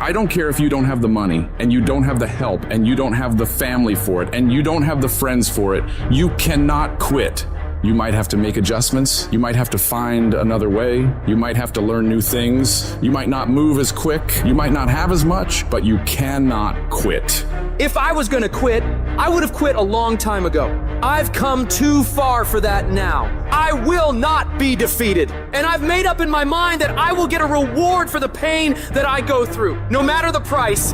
I don't care if you don't have the money, and you don't have the help, and you don't have the family for it, and you don't have the friends for it. You cannot quit. You might have to make adjustments. You might have to find another way. You might have to learn new things. You might not move as quick. You might not have as much, but you cannot quit. If I was gonna quit, I would have quit a long time ago. I've come too far for that now. I will not be defeated. And I've made up in my mind that I will get a reward for the pain that I go through, no matter the price.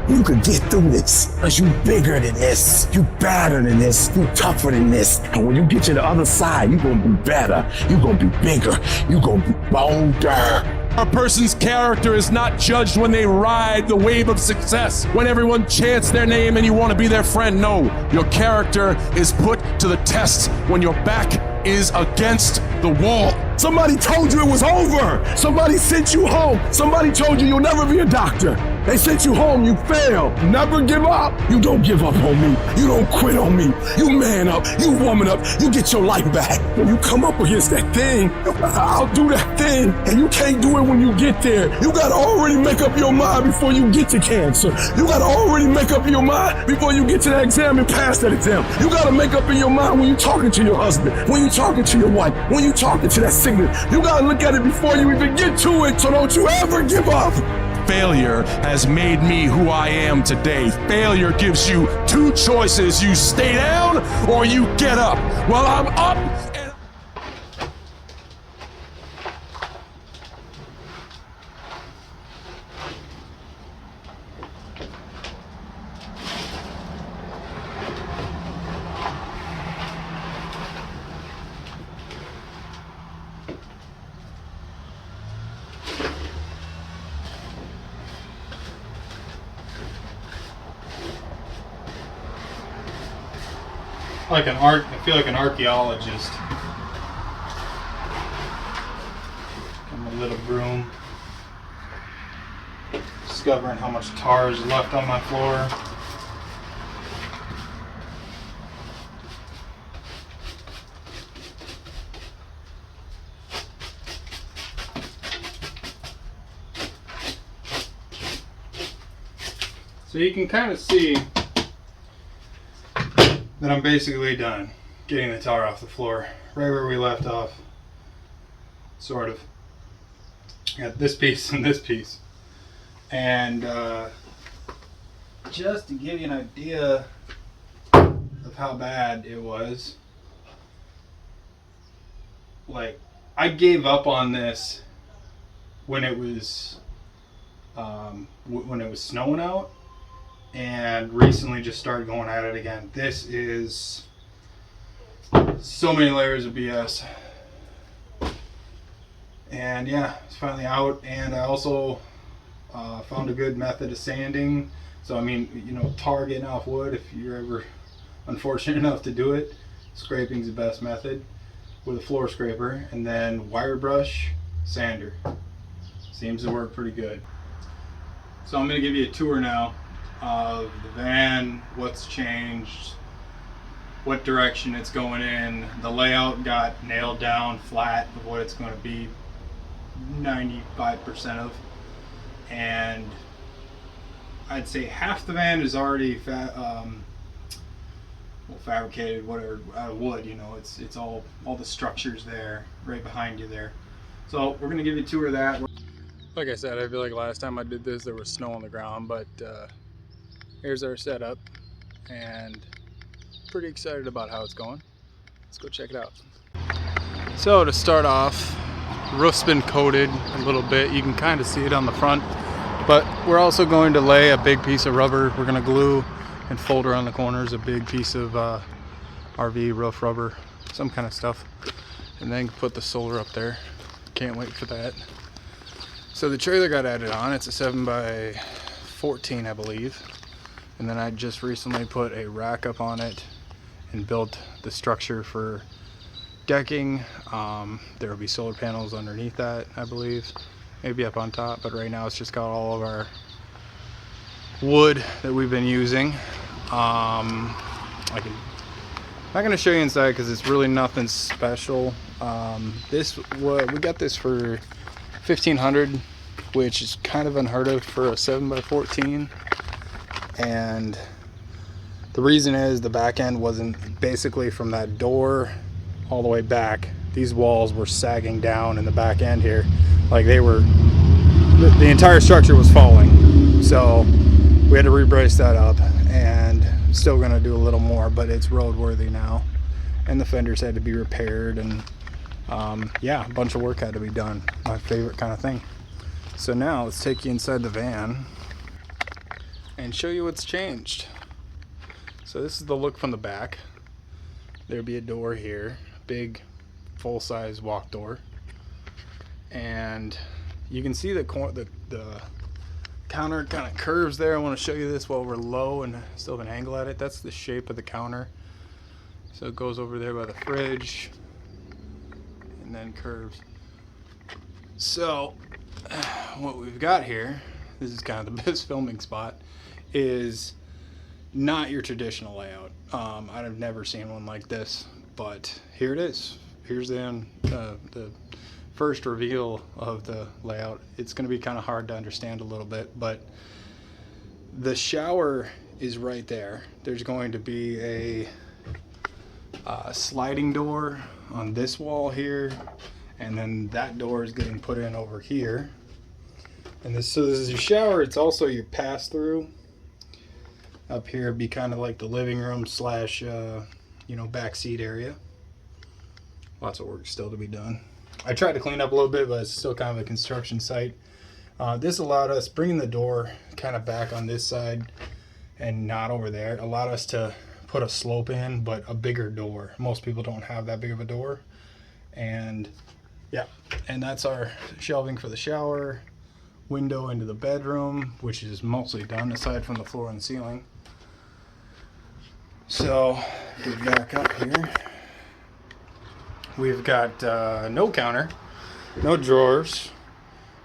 You could get through this, because you bigger than this, you better than this, you tougher than this. And when you get to the other side, you gonna be better, you gonna be bigger, you gonna be bolder. A person's character is not judged when they ride the wave of success, when everyone chants their name and you want to be their friend. No, your character is put to the test when your back is against the wall. Somebody told you it was over. Somebody sent you home. Somebody told you you'll never be a doctor. They sent you home, you failed. Never give up. You don't give up on me. You don't quit on me. You man up, you woman up, you get your life back. When you come up against that thing, I'll do that thing. And you can't do it when you get there. You gotta already make up your mind before you get to cancer. You gotta already make up your mind before you get to that exam and pass that exam. You gotta make up in your mind when you're talking to your husband, when you're talking to your wife, when you're talking to that sickness. You gotta look at it before you even get to it, so don't you ever give up. Failure has made me who I am today. Failure gives you two choices. You stay down or you get up. Well, I'm up. I feel like an archaeologist. Got my little broom, discovering how much tar is left on my floor. So you can kind of see that I'm basically done getting the tar off the floor, right where we left off, sort of. Got this piece and this piece. And just to give you an idea of how bad it was, like, I gave up on this when it was snowing out, and recently just started going at it again. This is so many layers of BS. And yeah, it's finally out, and I also found a good method of sanding. So I mean, you know, tar getting off wood, if you're ever unfortunate enough to do it, scraping's the best method with a floor scraper, and then wire brush sander. Seems to work pretty good. So I'm gonna give you a tour now of the van, what's changed, what direction it's going in. The layout got nailed down flat of what it's going to be 95% of, and I'd say half the van is already fabricated, whatever, out of wood. You know, it's all the structures there right behind you there. So we're gonna give you a tour of that. Like I said, I feel like last time I did this there was snow on the ground, but here's our setup, and pretty excited about how it's going. Let's go check it out. So to start off, roof's been coated a little bit. You can kind of see it on the front, but we're also going to lay a big piece of rubber. We're going to glue and fold around the corners a big piece of RV roof rubber, some kind of stuff, and then put the solar up there. Can't wait for that. So the trailer got added on. It's a 7x14, I believe. And then I just recently put a rack up on it and built the structure for decking. There will be solar panels underneath that, I believe, maybe up on top, but right now it's just got all of our wood that we've been using. I'm not going to show you inside because it's really nothing special. We got this for $1,500 which is kind of unheard of for a 7x14. And the reason is the back end wasn't, basically from that door all the way back, these walls were sagging down in the back end here. Like they were, the entire structure was falling. So we had to re-brace that up, and still gonna do a little more, but it's roadworthy now. And the fenders had to be repaired, and yeah, a bunch of work had to be done. My favorite kind of thing. So now let's take you inside the van and show you what's changed. So this is the look from the back. There'd be a door here, big full-size walk door, and you can see the counter kind of curves there. I want to show you this while we're low and still have an angle at it. That's the shape of the counter. So it goes over there by the fridge and then curves. So what we've got here, this is kind of the best filming spot, is not your traditional layout. I've never seen one like this, but here it is. Here's the first reveal of the layout. It's going to be kind of hard to understand a little bit, but the shower is right there. There's going to be a sliding door on this wall here, and then that door is getting put in over here. And this is your shower. It's also your pass-through. Up here would be kind of like the living room slash back seat area. Lots of work still to be done. I tried to clean up a little bit, but it's still kind of a construction site. This allowed us, bringing the door kind of back on this side and not over there, it allowed us to put a slope in, but a bigger door. Most people don't have that big of a door. And yeah, and that's our shelving for the shower, window into the bedroom, which is mostly done aside from the floor and ceiling. So we back up here. We've got no counter, no drawers.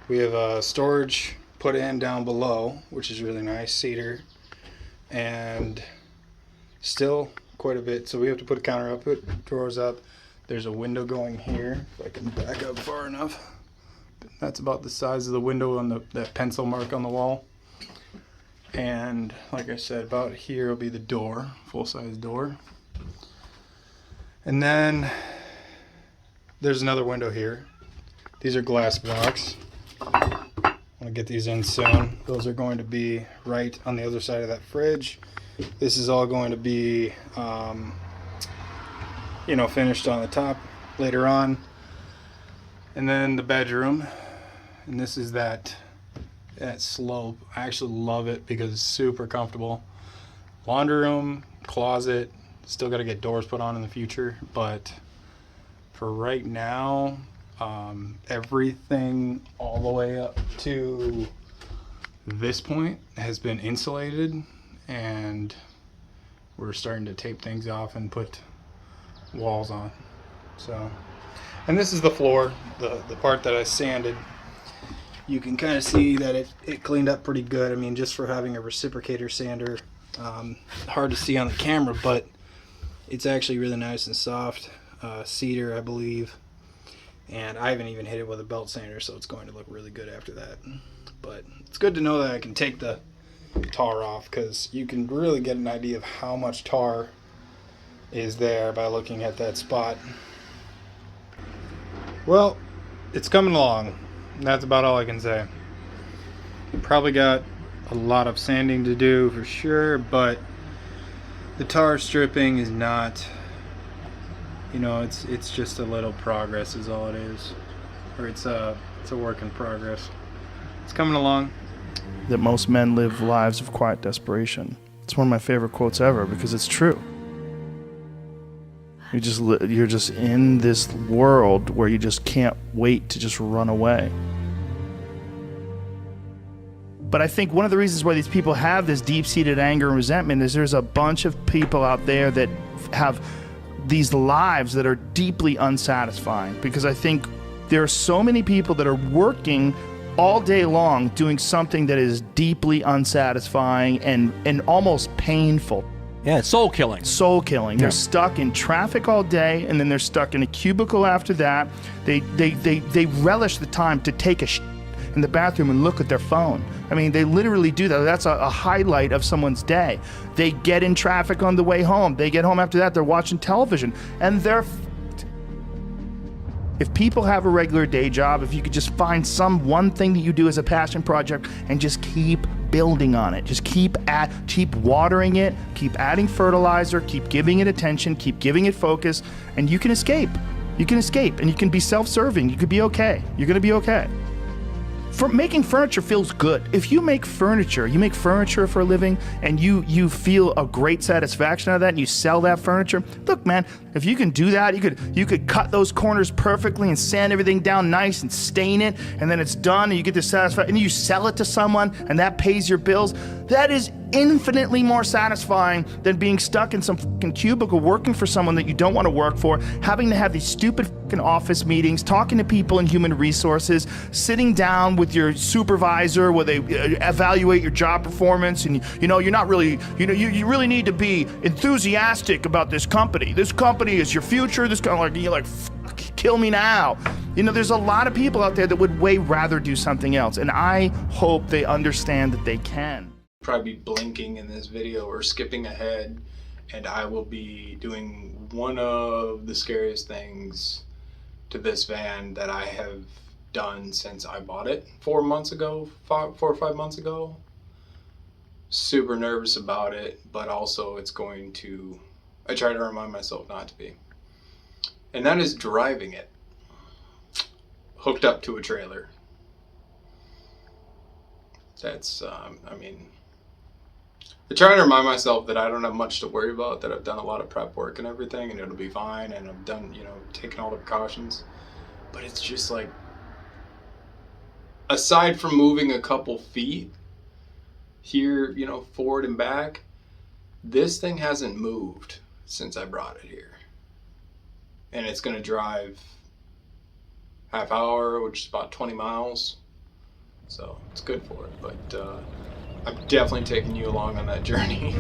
We have storage put in down below, which is really nice, cedar, and still quite a bit. So we have to put a counter up, put drawers up. There's a window going here, if I can back up far enough. That's about the size of the window on that pencil mark on the wall. And like I said, about here will be the door, full-size door. And then there's another window here. These are glass blocks. I want to get these in soon. Those are going to be right on the other side of that fridge. This is all going to be, finished on the top later on. And then the bedroom. And this is that slope. I actually love it because it's super comfortable. Laundry room, closet. Still got to get doors put on in the future, but for right now, everything all the way up to this point has been insulated, and we're starting to tape things off and put walls on. So, and this is the floor, the part that I sanded. You can kind of see that it cleaned up pretty good. I mean, just for having a reciprocator sander, hard to see on the camera, but it's actually really nice and soft. Cedar, I believe, and I haven't even hit it with a belt sander, so it's going to look really good after that. But it's good to know that I can take the tar off, because you can really get an idea of how much tar is there by looking at that spot. Well, it's coming along. That's about all I can say. Probably got a lot of sanding to do for sure, but the tar stripping is not, it's just a little progress is all it is. Or it's a work in progress. It's coming along. That most men live lives of quiet desperation. It's one of my favorite quotes ever because it's true. You're just in this world where you just can't wait to just run away. But I think one of the reasons why these people have this deep-seated anger and resentment is there's a bunch of people out there that have these lives that are deeply unsatisfying. Because I think there are so many people that are working all day long doing something that is deeply unsatisfying and almost painful. Yeah, soul killing. Soul killing. Yeah. They're stuck in traffic all day, and then they're stuck in a cubicle after that. They relish the time to take a in the bathroom and look at their phone. I mean, they literally do that. That's a highlight of someone's day. They get in traffic on the way home. They get home after that, they're watching television, and they're if people have a regular day job, if you could just find some one thing that you do as a passion project and just keep building on it, just keep watering it, keep adding fertilizer, keep giving it attention, keep giving it focus, and you can escape. You can escape, and you can be self-serving. You could be okay. You're gonna be okay. Making furniture feels good. If you make furniture for a living, and you feel a great satisfaction out of that, and you sell that furniture, look, man, if you can do that, you could cut those corners perfectly and sand everything down nice and stain it, and then it's done, and you get the satisfaction, and you sell it to someone, and that pays your bills. That is infinitely more satisfying than being stuck in some fucking cubicle working for someone that you don't want to work for, having to have these stupid fucking office meetings, talking to people in human resources, sitting down with your supervisor where they evaluate your job performance, and you're not really, you really need to be enthusiastic about this company. This company is your future. This kind of like, you're like, fuck, kill me now. There's a lot of people out there that would way rather do something else, and I hope they understand that they can. Probably be blinking in this video or skipping ahead, and I will be doing one of the scariest things to this van that I have done since I bought it 4 or 5 months ago. Super nervous about it, but also I try to remind myself not to be. And that is driving it hooked up to a trailer. That's, I try to remind myself that I don't have much to worry about, that I've done a lot of prep work and everything, and it'll be fine, and I've done, taken all the precautions. But it's just like, aside from moving a couple feet here, forward and back, this thing hasn't moved since I brought it here. And it's going to drive half hour, which is about 20 miles. So it's good for it, but I'm definitely taking you along on that journey.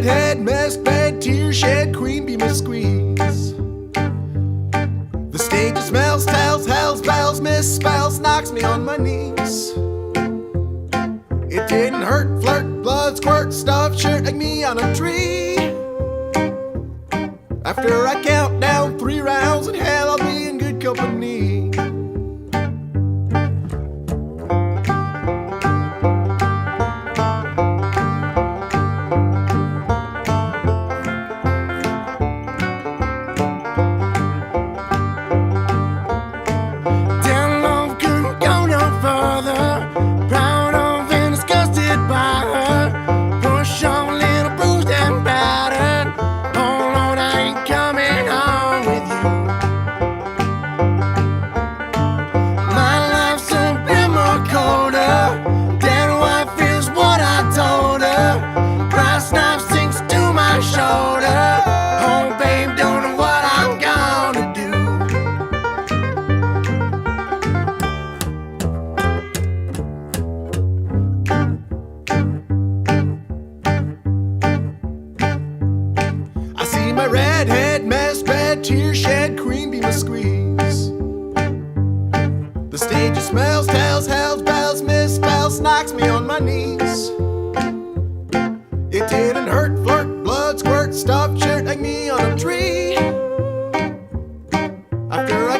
redhead, mess bed, tear shed, queen bee must squeeze. The stage smells, tells, hells, bells, misspells, knocks me on my knees. It didn't hurt, flirt, blood, squirt, stuff, shirt like me on a tree. After I count down 3 rounds in hell, I'll be in good company.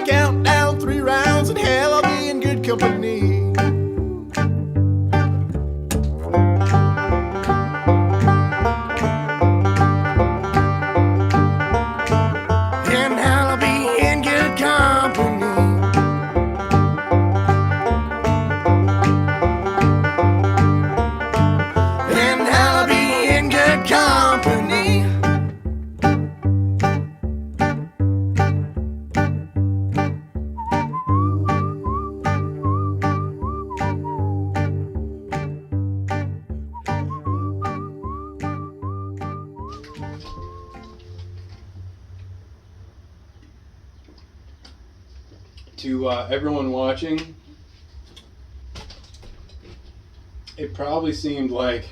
count down 3 rounds, and hell, I'll be in good company. And hell, I'll be in good company. And hell, I'll be in good company. To everyone watching, it probably seemed like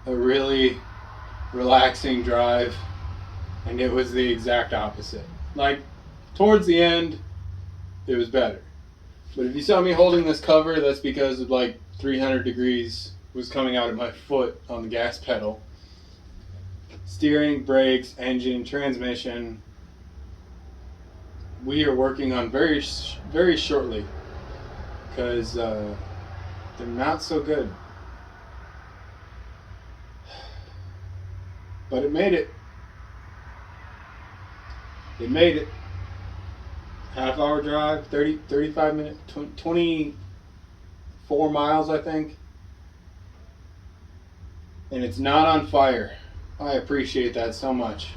a really relaxing drive, and it was the exact opposite. Like, towards the end, it was better. But if you saw me holding this cover, that's because of like 300 degrees was coming out of my foot on the gas pedal. Steering, brakes, engine, transmission, we are working on very shortly, because they're not so good. But it made it. It made it. Half-hour drive, 35 minutes, 24 miles, I think. And it's not on fire. I appreciate that so much.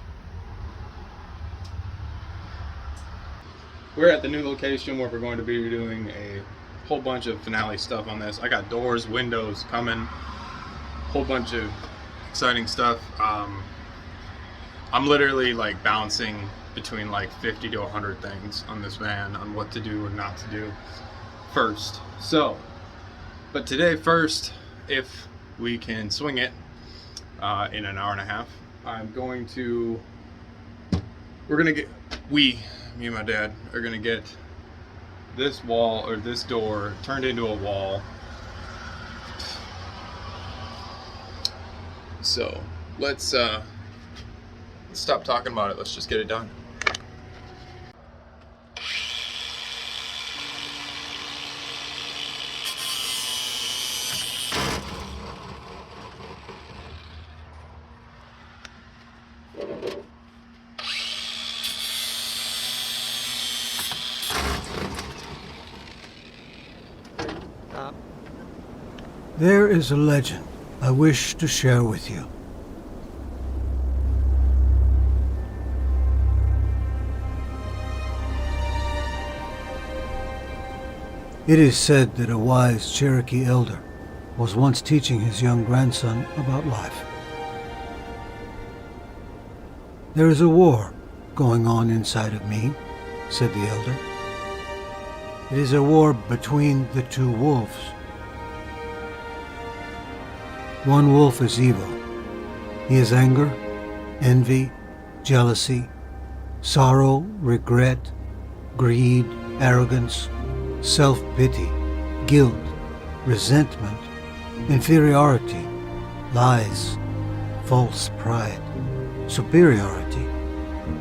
We're at the new location where we're going to be doing a whole bunch of finale stuff on this. I got doors, windows coming, whole bunch of exciting stuff. I'm literally like bouncing between like 50 to 100 things on this van on what to do and not to do first. So, but today first, if we can swing it in an hour and a half, me and my dad are gonna get this wall, or this door, turned into a wall. So let's stop talking about it. Let's just get it done. There is a legend I wish to share with you. It is said that a wise Cherokee elder was once teaching his young grandson about life. "There is a war going on inside of me," said the elder. "It is a war between the 2 wolves. One wolf is evil. He is anger, envy, jealousy, sorrow, regret, greed, arrogance, self-pity, guilt, resentment, inferiority, lies, false pride, superiority,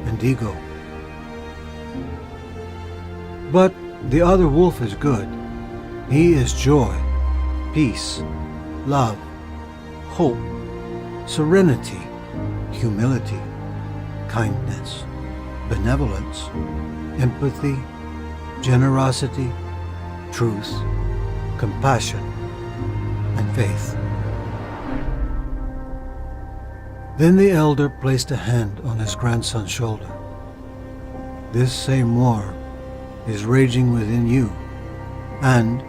and ego. But the other wolf is good. He is joy, peace, love, hope, serenity, humility, kindness, benevolence, empathy, generosity, truth, compassion, and faith." Then the elder placed a hand on his grandson's shoulder. "This same war is raging within you, and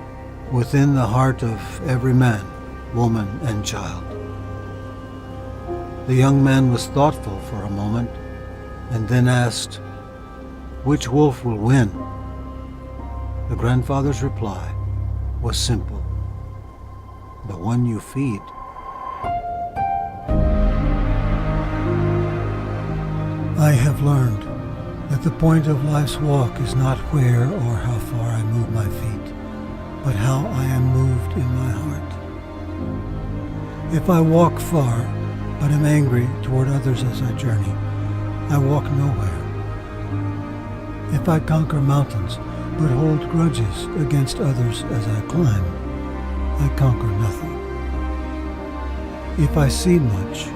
within the heart of every man, woman, and child." The young man was thoughtful for a moment, and then asked, "Which wolf will win?" The grandfather's reply was simple: "The one you feed." I have learned that the point of life's walk is not where or how far I move my feet, but how I am moved in my heart. If I walk far, but am angry toward others as I journey, I walk nowhere. If I conquer mountains, but hold grudges against others as I climb, I conquer nothing. If I see much,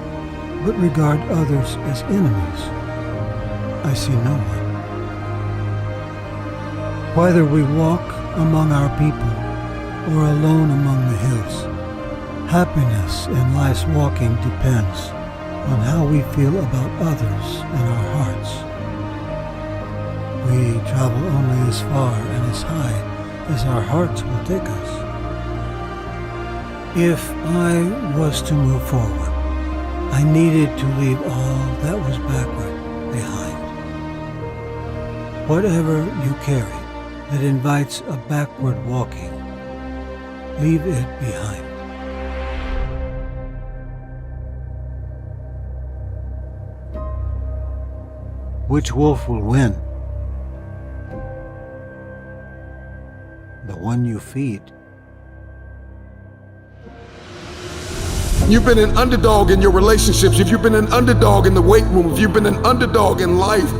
but regard others as enemies, I see no one. Whether we walk among our people or alone among the hills, happiness in life's walking depends on how we feel about others in our hearts. We travel only as far and as high as our hearts will take us. If I was to move forward, I needed to leave all that was backward behind. Whatever you carry that invites a backward walking, leave it behind. Which wolf will win? The one you feed. You've been an underdog in your relationships, if you've been an underdog in the weight room, if you've been an underdog in life,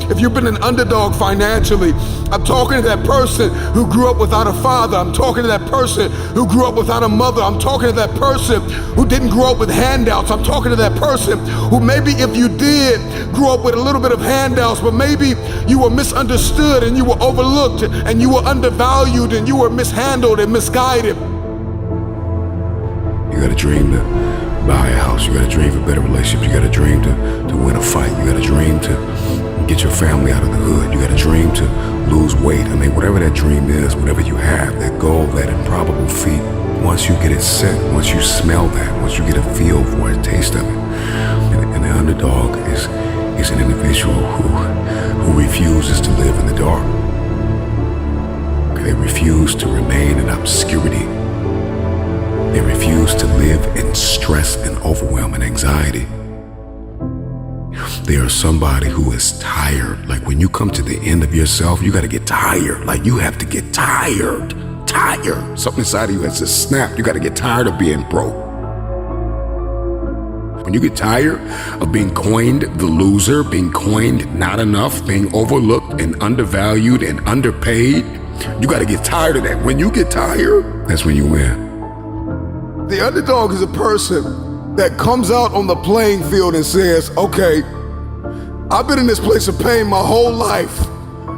if you've been an underdog financially, I'm talking to that person who grew up without a father. I'm talking to that person who grew up without a mother. I'm talking to that person who didn't grow up with handouts. I'm talking to that person who maybe if you did grow up with a little bit of handouts, but maybe you were misunderstood and you were overlooked and you were undervalued and you were mishandled and misguided. You got a dream to buy a house. You got a dream for better relationships. You got a dream to win a fight. You got a dream to get your family out of the hood. You got a dream to lose weight. I mean, whatever that dream is, whatever you have, that goal, that improbable feat, once you get it set, once you smell that, once you get a feel for it, a taste of it, and the underdog is an individual who refuses to live in the dark. They refuse to remain in obscurity. They refuse to live in stress and overwhelm and anxiety. They are somebody who is tired. Like when you come to the end of yourself, you gotta get tired. Like you have to get tired. Tired. Something inside of you has just snapped. You gotta get tired of being broke. When you get tired of being coined the loser, being coined not enough, being overlooked and undervalued and underpaid, you gotta get tired of that. When you get tired, that's when you win. The underdog is a person that comes out on the playing field and says, okay, I've been in this place of pain my whole life.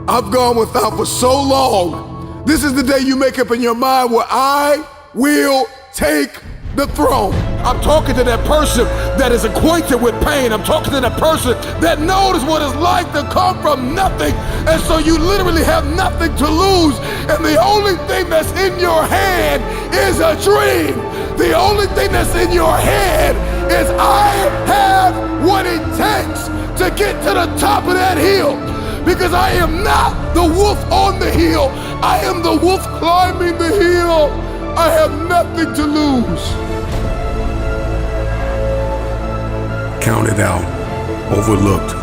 I've gone without for so long. This is the day you make up in your mind where I will take the throne. I'm talking to that person that is acquainted with pain. I'm talking to that person that knows what it's like to come from nothing. And so you literally have nothing to lose. And the only thing that's in your hand is a dream. The only thing that's in your head is I have what it takes to get to the top of that hill. Because I am not the wolf on the hill. I am the wolf climbing the hill. I have nothing to lose. Counted out, overlooked,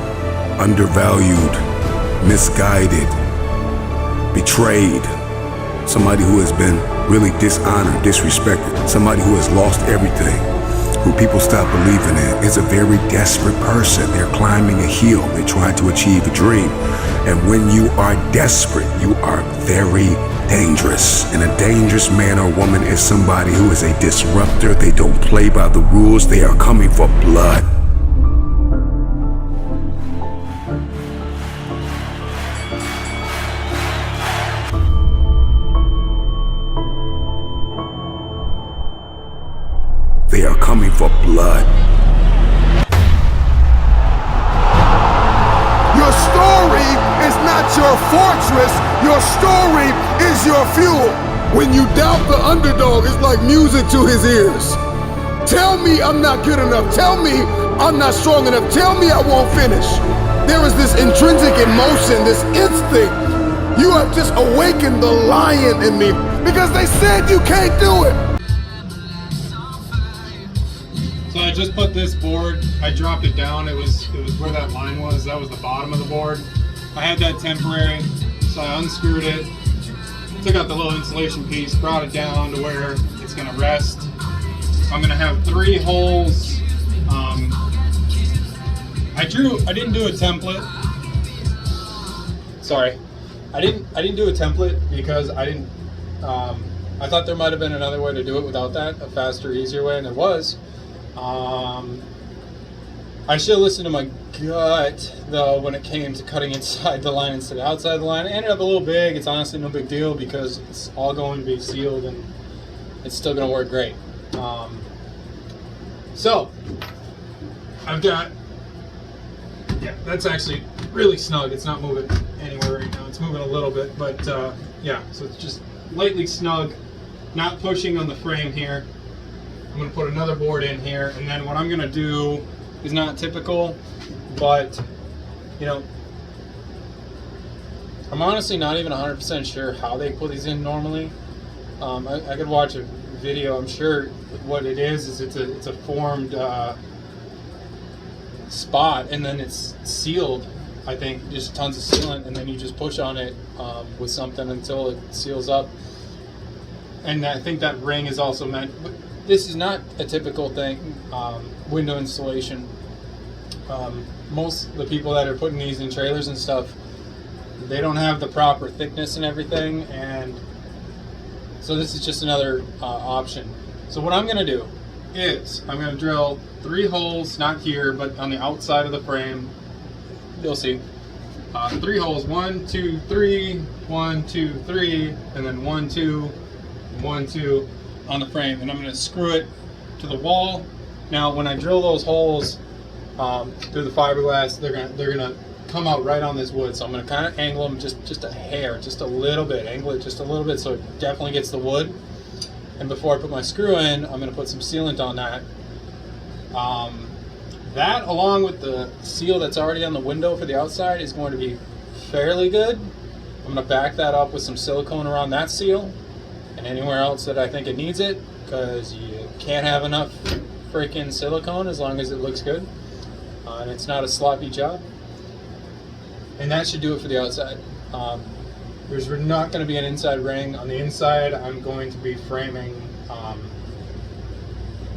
undervalued, misguided, betrayed. Somebody who has been really dishonored, disrespected. Somebody who has lost everything, who people stop believing in. Is a very desperate person. They're climbing a hill. They're trying to achieve a dream. And when you are desperate, you are very dangerous. And a dangerous man or woman is somebody who is a disruptor. They don't play by the rules. They are coming for blood. They are coming for blood. Your story is not your fortress. Your story is your fuel. When you doubt the underdog, it's like music to his ears. Tell me I'm not good enough. Tell me I'm not strong enough. Tell me I won't finish. There is this intrinsic emotion, this instinct. You have just awakened the lion in me because they said you can't do it. So I just put this board, I dropped it down, it was where that line was, that was the bottom of the board. I had that temporary, so I unscrewed it, took out the little insulation piece, brought it down to where it's gonna rest. I'm gonna have 3 holes. I didn't do a template. sorry, I didn't do a template because I thought there might have been another way to do it without that, a faster, easier way, and there was. I should have listened to my gut, though, when it came to cutting inside the line instead of outside the line. It ended up a little big. It's honestly no big deal because it's all going to be sealed and it's still going to work great. So, I've got, yeah, that's actually really snug. It's not moving anywhere right now. It's moving a little bit, but yeah, so it's just lightly snug, not pushing on the frame here. I'm going to put another board in here, and then what I'm going to do is not typical, but, you know, I'm honestly not even 100% sure how they put these in normally. I could watch a video. I'm sure what it is it's a formed spot, and then it's sealed. I think just tons of sealant, and then you just push on it with something until it seals up. And I think that ring is also meant. This is not a typical thing. Window installation. Most of the people that are putting these in trailers and stuff, they don't have the proper thickness and everything, and so this is just another option. So what I'm going to do is I'm going to drill 3 holes, not here, but on the outside of the frame. You'll see 3 holes, 1, 2, 3, 1, 2, 3, and then 1, 2, 1, 2 on the frame, and I'm going to screw it to the wall. Now, when I drill those holes through the fiberglass, they're gonna come out right on this wood. So I'm gonna kind of angle them just a hair, just a little bit, angle it just a little bit, so it definitely gets the wood. And before I put my screw in, I'm gonna put some sealant on that. That, along with the seal that's already on the window for the outside, is going to be fairly good. I'm gonna back that up with some silicone around that seal and anywhere else that I think it needs it, because you can't have enough freaking silicone as long as it looks good, and it's not a sloppy job. And that should do it for the outside. There's not going to be an inside ring. On the inside, I'm going to be framing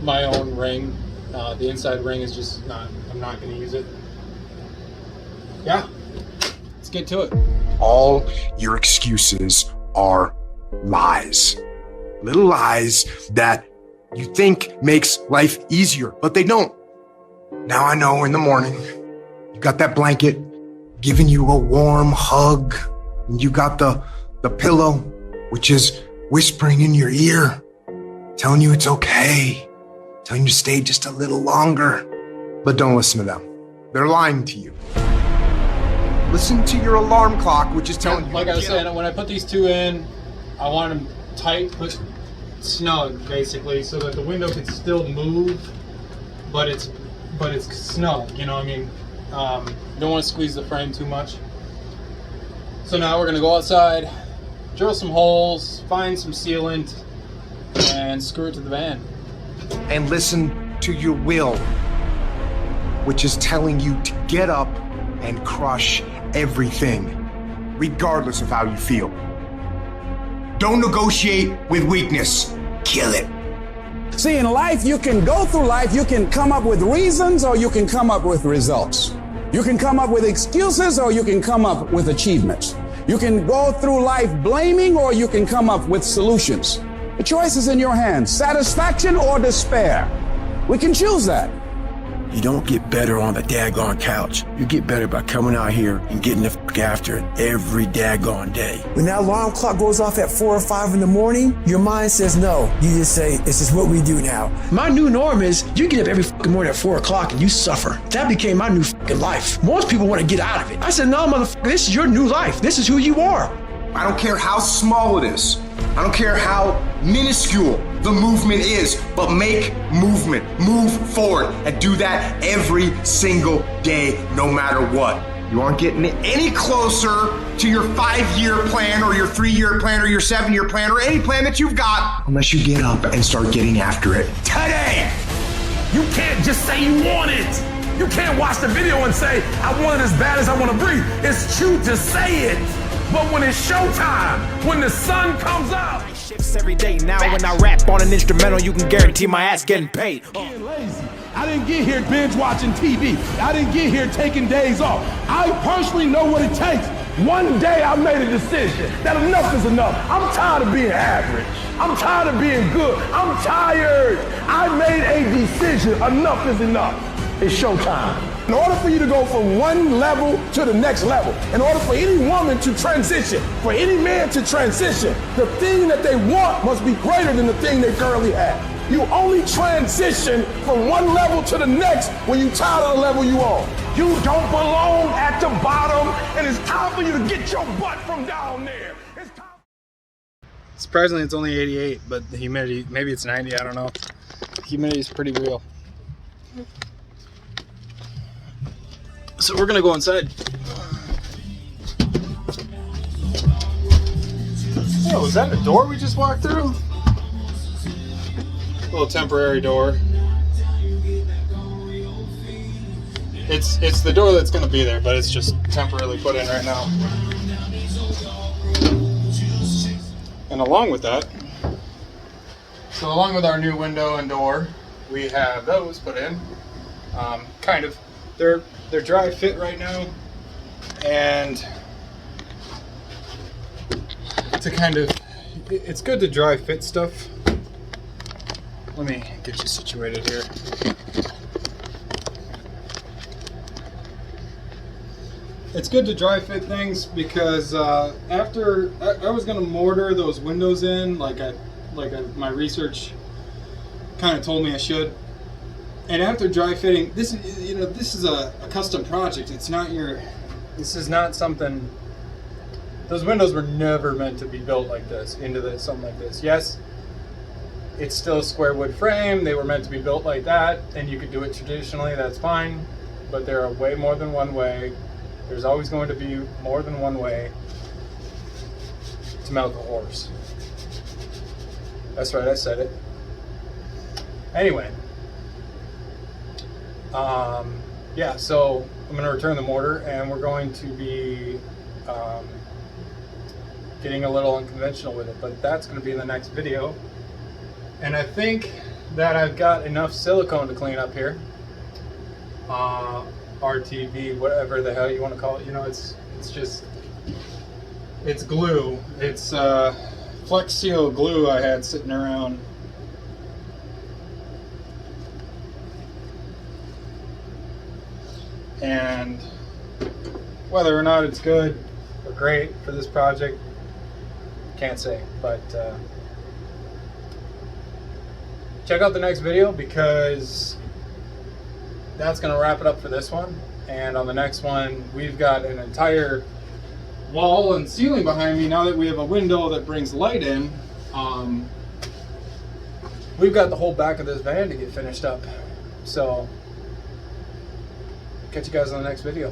my own ring. The inside ring is just not, I'm not going to use it. Yeah, let's get to it. All your excuses are lies. Little lies that you think makes life easier, but they don't. Now I know in the morning, you got that blanket giving you a warm hug, and you got the pillow, which is whispering in your ear, telling you it's okay, telling you to stay just a little longer. But don't listen to them. They're lying to you. Listen to your alarm clock, which is telling you. Like I was saying, when I put these 2 in, I want them tight, but snug, basically, so that the window can still move, but it's snug, you know what I mean? You don't want to squeeze the frame too much. So now we're going to go outside, drill some holes, find some sealant, and screw it to the van. And listen to your will, which is telling you to get up and crush everything, regardless of how you feel. Don't negotiate with weakness. Kill it. See, in life, you can go through life, you can come up with reasons or you can come up with results. You can come up with excuses or you can come up with achievements. You can go through life blaming or you can come up with solutions. The choice is in your hands, satisfaction or despair. We can choose that. You don't get better on the daggone couch. You get better by coming out here and getting the f*** after it every daggone day. When that alarm clock goes off at 4 or 5 in the morning, your mind says no. You just say, this is what we do now. My new norm is you get up every fucking morning at 4 o'clock and you suffer. That became my new fucking life. Most people want to get out of it. I said, no, motherfucker, this is your new life. This is who you are. I don't care how small it is. I don't care how minuscule the movement is, but make movement, move forward, and do that every single day, no matter what. You aren't getting any closer to your 5-year plan or your 3-year plan or your 7-year plan or any plan that you've got unless you get up and start getting after it today. You can't just say you want it. You can't watch the video and say, I want it as bad as I want to breathe. It's true to say it. But when it's showtime, when the sun comes out. Shifts every day. Now when I rap on an instrumental, you can guarantee my ass getting paid. Being lazy. I didn't get here binge watching TV. I didn't get here taking days off. I personally know what it takes One day I made a decision that enough is enough. I'm tired of being average. I'm tired of being good. I'm tired. I made a decision. Enough is enough. It's showtime. In order for you to go from one level to the next level, in order for any woman to transition, for any man to transition, the thing that they want must be greater than the thing they currently have. You only transition from one level to the next when you're tired of the level you on. You don't belong at the bottom, and it's time for you to get your butt from down there. It's time. Surprisingly, it's only 88, but the humidity, maybe it's 90, I don't know. The humidity is pretty real. So we're gonna go inside. Oh, was that a door we just walked through? A little temporary door. It's the door that's gonna be there, but it's just temporarily put in right now. And along with that, so along with our new window and door, we have those put in. Kind of, they're dry fit right now, and to kind of, it's good to dry fit stuff. Let me get you situated here. It's good to dry fit things because after I was gonna mortar those windows in, my research kind of told me I should. And after dry fitting, this is a custom project. It's not this is not something. Those windows were never meant to be built like this, something like this. Yes, it's still a square wood frame. They were meant to be built like that, and you could do it traditionally. That's fine, but there are way more than one way. There's always going to be more than one way to milk a horse. That's right, I said it. Anyway. Yeah, so I'm going to return the mortar, and we're going to be getting a little unconventional with it, but that's going to be in the next video. And I think that I've got enough silicone to clean up here. RTV, whatever the hell you want to call it. You know, it's glue. It's Flex Seal glue I had sitting around. And whether or not it's good or great for this project, can't say. But check out the next video, because that's going to wrap it up for this one. And on the next one, we've got an entire wall and ceiling behind me. Now that we have a window that brings light in, we've got the whole back of this van to get finished up. So catch you guys on the next video.